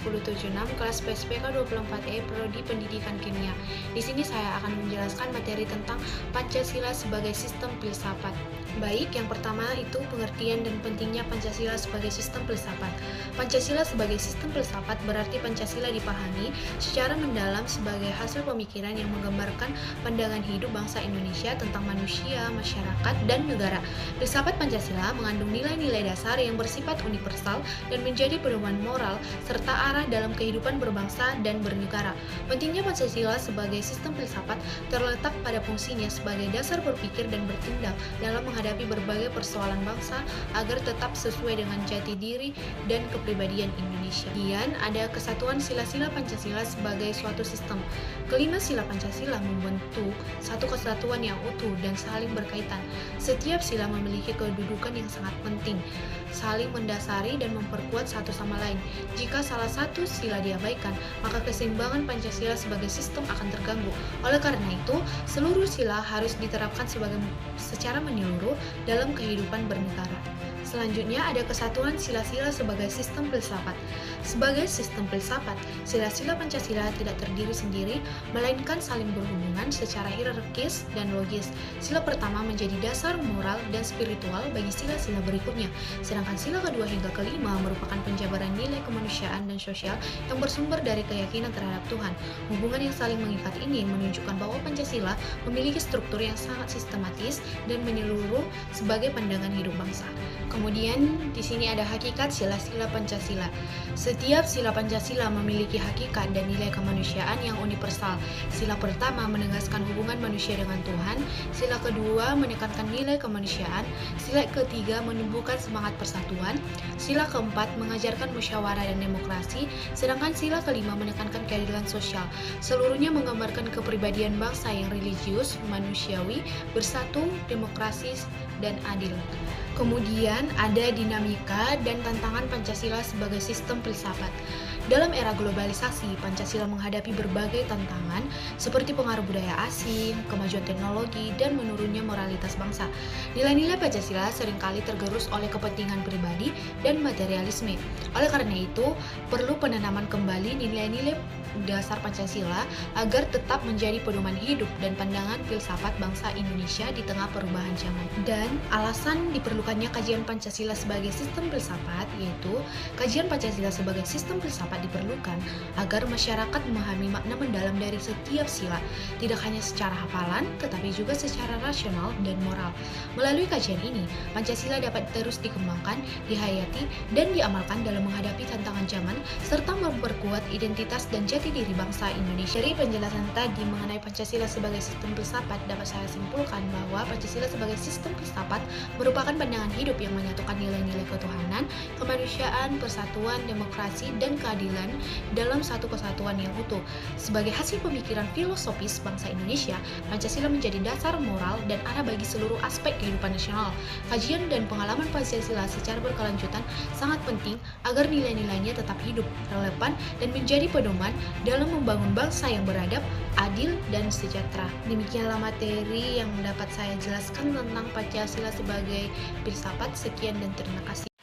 1076 kelas PSPK 24E Prodi Pendidikan Kimia. Di sini saya akan menjelaskan materi tentang Pancasila sebagai sistem filsafat. Baik, yang pertama itu pengertian dan pentingnya Pancasila sebagai sistem filsafat. Pancasila sebagai sistem filsafat berarti Pancasila dipahami secara mendalam sebagai hasil pemikiran yang menggambarkan pandangan hidup bangsa Indonesia tentang manusia, masyarakat, dan negara. Filsafat Pancasila mengandung nilai-nilai dasar yang bersifat universal dan menjadi pedoman moral serta arah dalam kehidupan berbangsa dan bernegara. Pentingnya Pancasila sebagai sistem filsafat terletak pada fungsinya sebagai dasar berpikir dan bertindak dalam menghadapi berbagai persoalan bangsa agar tetap sesuai dengan jati diri dan kepribadian Indonesia. Kemudian ada kesatuan sila-sila Pancasila sebagai suatu sistem. Kelima sila Pancasila membentuk satu kesatuan yang utuh dan saling berkaitan. Setiap sila memiliki kedudukan yang sangat penting, saling mendasari dan memperkuat satu sama lain. Jika salah satu sila diabaikan, maka keseimbangan Pancasila sebagai sistem akan terganggu. Oleh karena itu, seluruh sila harus diterapkan secara menyeluruh dalam kehidupan bernegara. Selanjutnya ada kesatuan sila-sila sebagai sistem filsafat. Sebagai sistem filsafat, sila-sila Pancasila tidak terdiri sendiri, melainkan saling berhubungan secara hierarkis dan logis. Sila pertama menjadi dasar moral dan spiritual bagi sila-sila berikutnya, sedangkan sila kedua hingga kelima merupakan penjabaran nilai kemanusiaan dan sosial yang bersumber dari keyakinan terhadap Tuhan. Hubungan yang saling mengikat ini menunjukkan bahwa Pancasila memiliki struktur yang sangat sistematis dan menyeluruh sebagai pandangan hidup bangsa. Kemudian di sini ada hakikat sila-sila Pancasila. Setiap sila Pancasila memiliki hakikat dan nilai kemanusiaan yang universal. Sila pertama menegaskan hubungan manusia dengan Tuhan, sila kedua menekankan nilai kemanusiaan, sila ketiga menumbuhkan semangat persatuan, sila keempat mengajarkan musyawarah dan demokrasi, sedangkan sila kelima menekankan keadilan sosial. Seluruhnya menggambarkan kepribadian bangsa yang religius, manusiawi, bersatu, demokrasis, dan adil. Kemudian ada dinamika dan tantangan Pancasila sebagai sistem filsafat. Dalam era globalisasi, Pancasila menghadapi berbagai tantangan seperti pengaruh budaya asing, kemajuan teknologi, dan menurunnya moralitas bangsa. Nilai-nilai Pancasila seringkali tergerus oleh kepentingan pribadi dan materialisme. Oleh karena itu, perlu penanaman kembali nilai-nilai dasar Pancasila agar tetap menjadi pedoman hidup dan pandangan filsafat bangsa Indonesia di tengah perubahan zaman. Dan alasan diperlukannya kajian Pancasila sebagai sistem filsafat yaitu kajian Pancasila sebagai sistem filsafat diperlukan agar masyarakat memahami makna mendalam dari setiap sila, tidak hanya secara hafalan tetapi juga secara rasional dan moral. Melalui kajian ini, Pancasila dapat terus dikembangkan, dihayati, dan diamalkan dalam menghadapi tantangan zaman serta memperkuat identitas dan jati diri bangsa Indonesia. Dari penjelasan tadi mengenai Pancasila sebagai sistem filsafat, dapat saya simpulkan bahwa Pancasila sebagai sistem filsafat merupakan pandangan hidup yang menyatukan nilai-nilai ketuhanan, kemanusiaan, persatuan, demokrasi, dan keadilan dalam satu kesatuan yang utuh. Sebagai hasil pemikiran filosofis bangsa Indonesia, Pancasila menjadi dasar moral dan arah bagi seluruh aspek kehidupan nasional. Kajian dan pengalaman Pancasila secara berkelanjutan sangat penting agar nilai-nilainya tetap hidup, relevan, dan menjadi pedoman dalam membangun bangsa yang beradab, adil, dan sejahtera. Demikianlah materi yang dapat saya jelaskan tentang Pancasila sebagai filsafat. Sekian dan terima kasih.